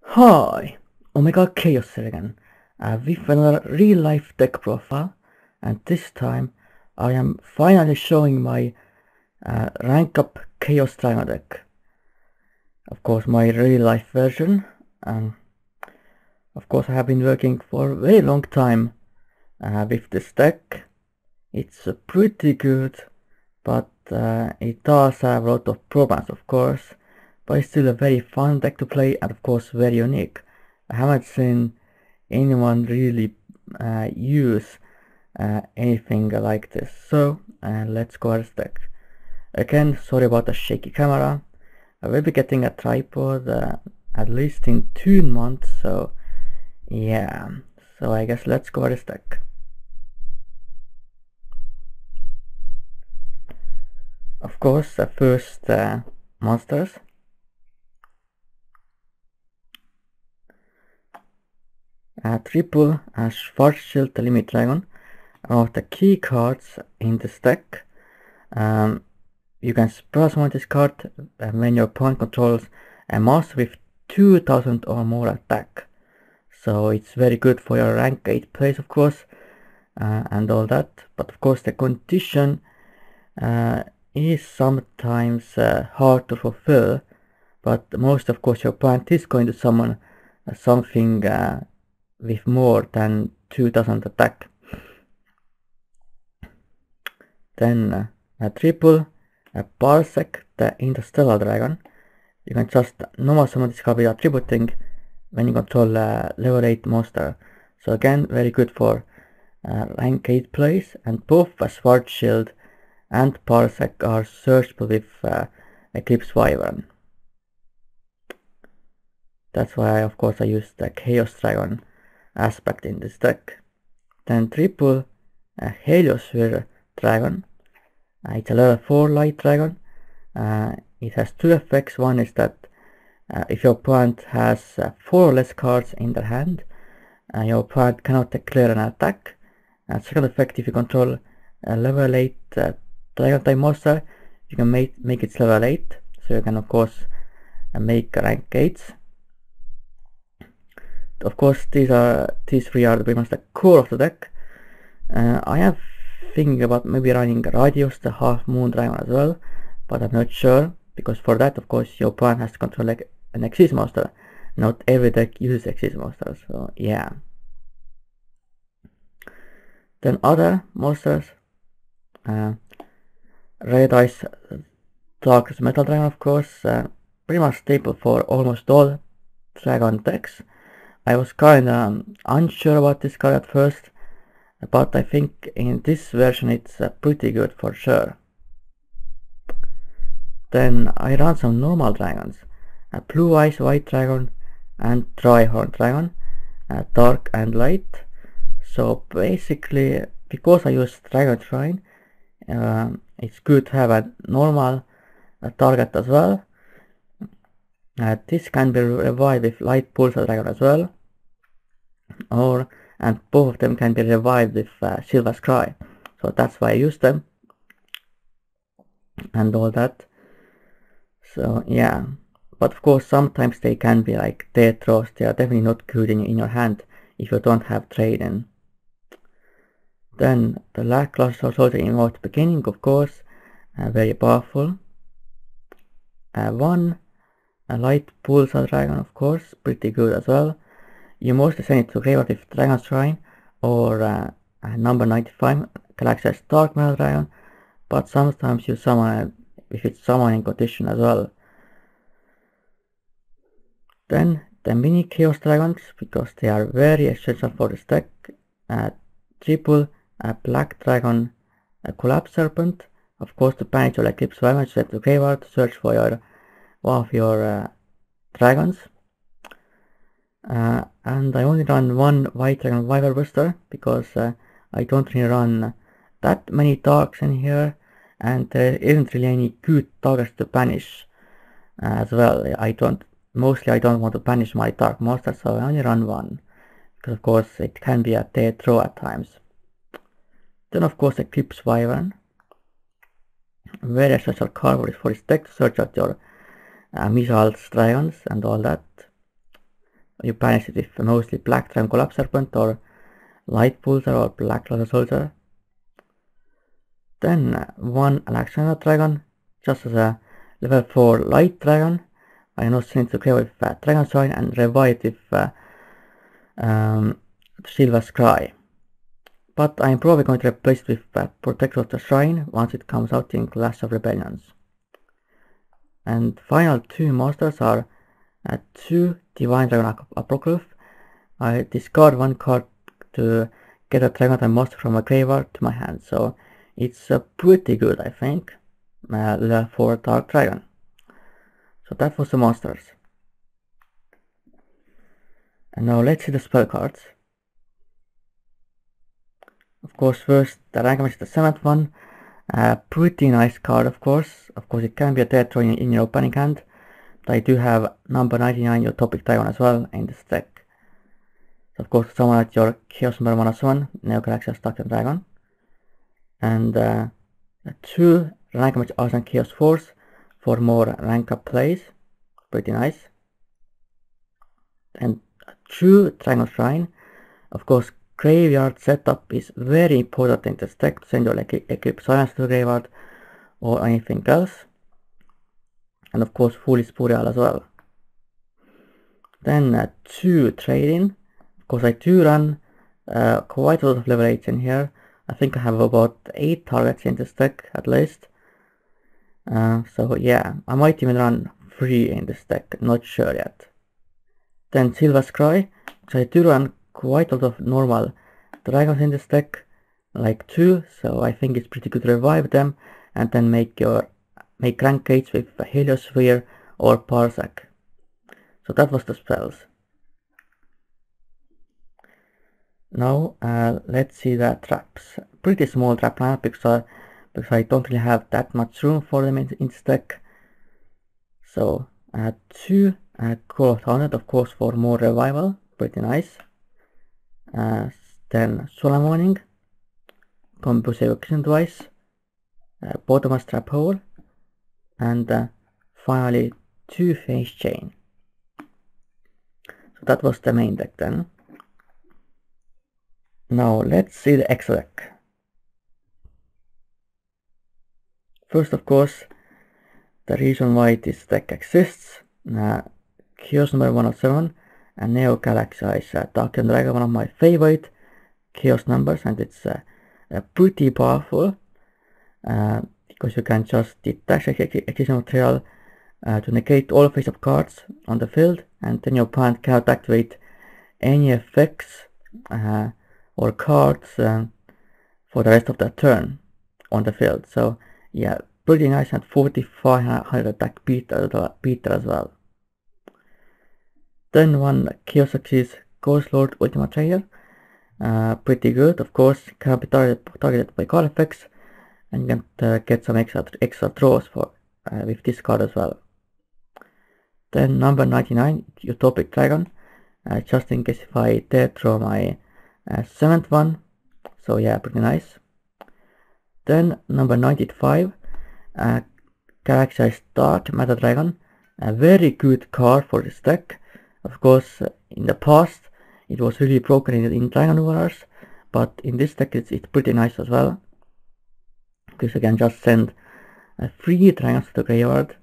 Hi, Omega Chaos here again, with another real-life deck profile, and this time I am finally showing my rank up Chaos Dragon deck. Of course, my real-life version. Of course, I have been working for a very long time with this deck. It's pretty good, but it does have a lot of problems, of course. But it's still a very fun deck to play, and of course very unique. I haven't seen anyone really use anything like this. So let's go at this deck. Again, sorry about the shaky camera. I will be getting a tripod at least in 2 months, so yeah. So I guess let's go at this deck. Of course, the first monsters. Triple Schwarzschild the Limit Dragon. One of the key cards in this deck. You can spell summon this card when your opponent controls a monster with 2000 or more attack. So it's very good for your rank 8 plays, of course, and all that. But of course the condition is sometimes hard to fulfill, but most of course your opponent is going to summon something with more than 2000 attack. Then a triple Parsec the Interstellar Dragon. You can just normal summon this card without tributing when you control a level 8 monster. So again, very good for rank 8 plays, and both Schwarzschild and Parsec are searchable with Eclipse Wyvern. That's why of course I use the Chaos Dragon aspect in this deck. Then triple Heliosphere Dragon. It's a level 4 light dragon. It has 2 effects. One is that if your opponent has 4 or less cards in their hand, your opponent cannot declare an attack. Second effect, if you control a level 8 dragon type monster, you can make its level 8, so you can of course make rank 8s. Of course, these 3 are pretty much the core of the deck. I am thinking about maybe running Radius the Half Moon Dragon as well, but I'm not sure, because for that of course your opponent has to control like an Exist monster. Not every deck uses Exist monsters, so yeah. Then other monsters, Red Eyes Darkest Metal Dragon, of course, pretty much staple for almost all dragon decks. I was kinda unsure about this card at first, but I think in this version it's pretty good for sure. Then I run some normal dragons, Blue Eyes White Dragon and Dryhorn Dragon, dark and light. So basically, because I use Dragon Shrine, it's good to have a normal target as well. This can be revived with Light Pulsar Dragon as well, and both of them can be revived with Silver Scry. So that's why I use them and all that. So yeah, but of course sometimes they can be like dead throws. They are definitely not good in your hand if you don't have trade in. Then the Lackluster Soldier Involved at the beginning, of course, very powerful. One Light Pulsar Dragon, of course, pretty good as well. You mostly send it to graveyard with Dragon Shrine or number 95 Galaxia's Dark Metal Dragon, but sometimes you summon if it's summoning condition as well. Then the mini Chaos Dragons, because they are very essential for this deck. Triple Black Dragon Collapse Serpent, of course to banish your Eclipse Wyvern, set to graveyard, search for one of your dragons. And I only run one White Dragon Wyvern Booster, because I don't really run that many darks in here, and there isn't really any good targets to banish as well. Mostly I don't want to banish my dark monster, so I only run one, because of course it can be a dead throw at times. Then of course Eclipse Wyvern, very essential card for this deck to search out your missiles, dragons and all that. you banish it with mostly Black Dragon Collapse Serpent or Light Pulsar or Black Lotus Soldier. Then one Alexander Dragon, just as a level 4 Light Dragon. I can also need to play with Dragon Shine and revive it with Silver Scry. But I'm probably going to replace it with Protector of the Shrine once it comes out in Clash of Rebellions. And final two monsters are 2 Divine Dragon Apocryph. I discard one card to get a Dragon Type monster from a graveyard to my hand, so it's pretty good, I think. Level 4 Dark Dragon. So that was the monsters. And now let's see the spell cards. Of course, first the rank match is the 7th one. Pretty nice card, of course. Of course, it can be a dead throw in your opening hand. But I do have number 99, your Topic Dragon, as well in this deck. So, of course, someone at your Chaos number 107, Neo Galaxy Dark Dragon. And 2 rank match Arsenal Chaos Force for more rank up plays. Pretty nice. And 2 Dragon Shrine. Of course, graveyard setup is very important in this deck to send your Eclipse Silence to the graveyard or anything else. And of course, Foolish Boreal as well. Then 2 Trade-in. Of course, I do run quite a lot of level 8s in here. I think I have about 8 targets in this deck at least. So yeah, I might even run 3 in this deck, not sure yet. Then Silver Scry, so I do run quite a lot of normal dragons in this deck, like 2, so I think it's pretty good to revive them and then make rank 8s with Heliosphere or Parsec. So that was the spells. Now let's see the traps. Pretty small trap lineup because I don't really have that much room for them in this deck. So 2 Call of Haunted, of course, for more revival, pretty nice. Then Solar Morning, Combos Evocation Device, Bottomless Trap Hole, and finally 2 Phase Chain. So that was the main deck then. Now let's see the extra deck. First, of course, the reason why this deck exists. Chaos number 107 and Neo Galaxy is Dark Dragon, one of my favorite Chaos numbers, and it's pretty powerful because you can just detach existing material to negate all face-up cards on the field, and then your opponent cannot activate any effects or cards for the rest of the turn on the field. So yeah, pretty nice, and 4500 attack beater as well. Then one Chaos Axis Ghost Lord Ultimate Trader, pretty good. Of course, can be targeted by card effects, and you can get some extra draws for with this card as well. Then number 99, Utopic Dragon, just in case if I dead draw my 7th one. So yeah, pretty nice. Then number 95, Galaxy Start Meta Dragon, a very good card for this deck. Of course, in the past it was really broken in Dragon Warriors, but in this deck it's pretty nice as well, because you can just send 3 dragons to the graveyard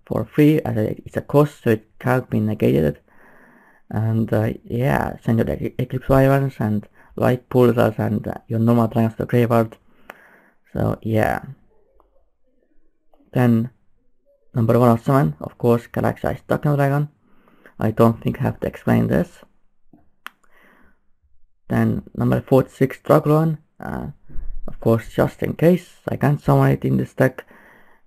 for free, as it's a cost, so it can't be negated. And yeah, send your Eclipse Wyverns and Light Pulsars and your normal dragons to the graveyard. So yeah. Then number 107, of course, Galaxy Dark Dragon. I don't think I have to explain this. Then number 46, Dragon, of course, just in case I can summon it in this deck,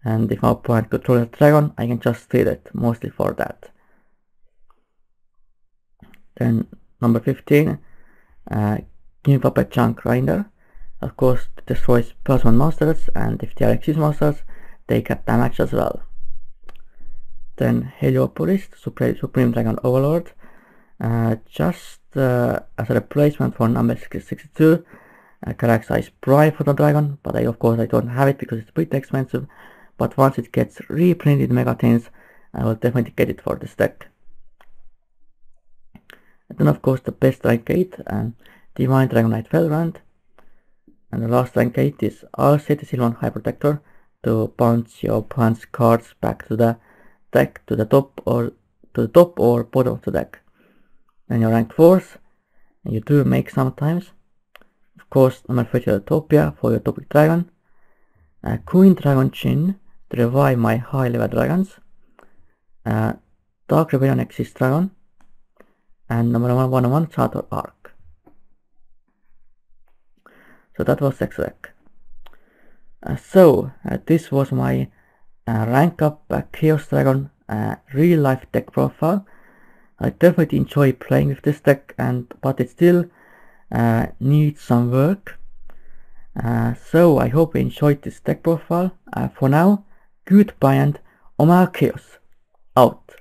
and if my opponent controls a dragon, I can just steal it, mostly for that. Then number 15, King Puppet Chunk Grinder, of course, destroys +1 monsters, and if they are exist monsters, they get damage as well. Then Heliopolis, Supreme Dragon Overlord, just as a replacement for number 62, Galaxy Pride for the Dragon, but of course I don't have it because it's pretty expensive, but once it gets reprinted Megatins, I will definitely get it for this deck. And then of course the best rank 8 and Divine Dragon Knight Felrand. And the last rank 8 is Alceti Sylvan High Protector to bounce your opponent's cards back to the deck to the top or bottom of the deck. Then your rank 4s, and you do make sometimes. Of course, number 30 Utopia for your topic dragon. Queen Dragon Chin to revive my high level dragons. Dark Rebellion Exist Dragon. And number 101 Charter Arc. So that was Extra deck. This was my rank up Chaos Dragon real life deck profile. I definitely enjoy playing with this deck, but it still needs some work. So I hope you enjoyed this deck profile. For now, goodbye and Omega Chaos out.